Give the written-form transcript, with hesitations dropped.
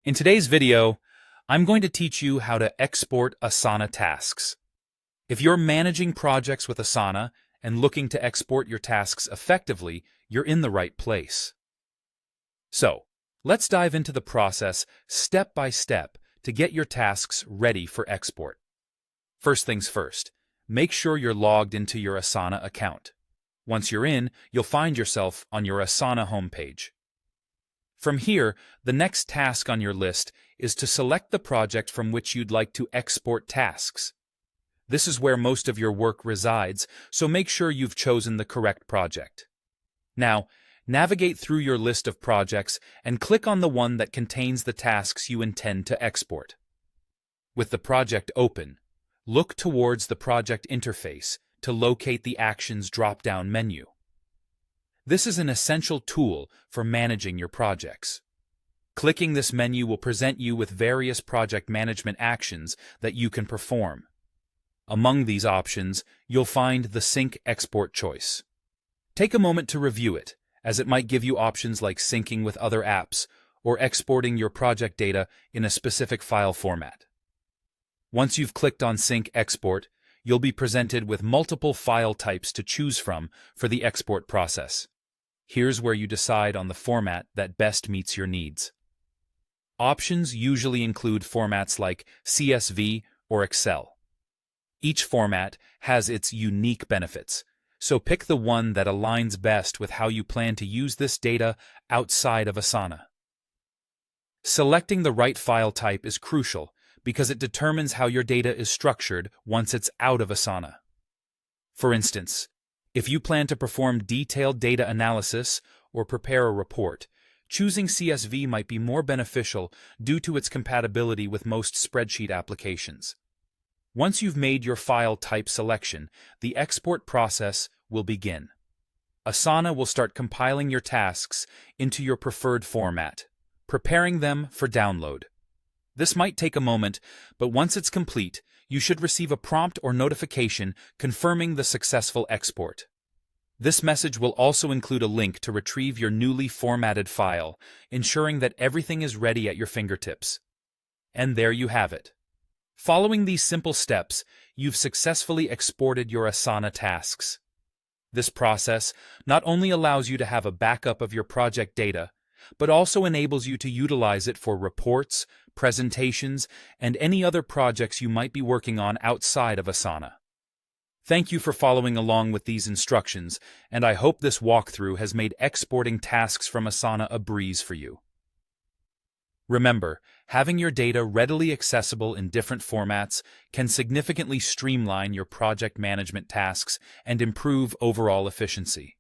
In today's video, I'm going to teach you how to export Asana tasks. If you're managing projects with Asana and looking to export your tasks effectively, you're in the right place. So, let's dive into the process step by step to get your tasks ready for export. First things first, make sure you're logged into your Asana account. Once you're in, you'll find yourself on your Asana homepage. From here, the next task on your list is to select the project from which you'd like to export tasks. This is where most of your work resides, so make sure you've chosen the correct project. Now, navigate through your list of projects and click on the one that contains the tasks you intend to export. With the project open, look towards the project interface to locate the Actions drop-down menu. This is an essential tool for managing your projects. Clicking this menu will present you with various project management actions that you can perform. Among these options, you'll find the Sync Export choice. Take a moment to review it, as it might give you options like syncing with other apps or exporting your project data in a specific file format. Once you've clicked on Sync Export, you'll be presented with multiple file types to choose from for the export process. Here's where you decide on the format that best meets your needs. Options usually include formats like CSV or Excel. Each format has its unique benefits, so pick the one that aligns best with how you plan to use this data outside of Asana. Selecting the right file type is crucial because it determines how your data is structured once it's out of Asana. For instance, if you plan to perform detailed data analysis or prepare a report, choosing CSV might be more beneficial due to its compatibility with most spreadsheet applications. Once you've made your file type selection, the export process will begin. Asana will start compiling your tasks into your preferred format, preparing them for download. This might take a moment, but once it's complete, you should receive a prompt or notification confirming the successful export. This message will also include a link to retrieve your newly formatted file, ensuring that everything is ready at your fingertips. And there you have it. Following these simple steps, you've successfully exported your Asana tasks. This process not only allows you to have a backup of your project data, but also enables you to utilize it for reports, presentations, and any other projects you might be working on outside of Asana. Thank you for following along with these instructions, and I hope this walkthrough has made exporting tasks from Asana a breeze for you. Remember, having your data readily accessible in different formats can significantly streamline your project management tasks and improve overall efficiency.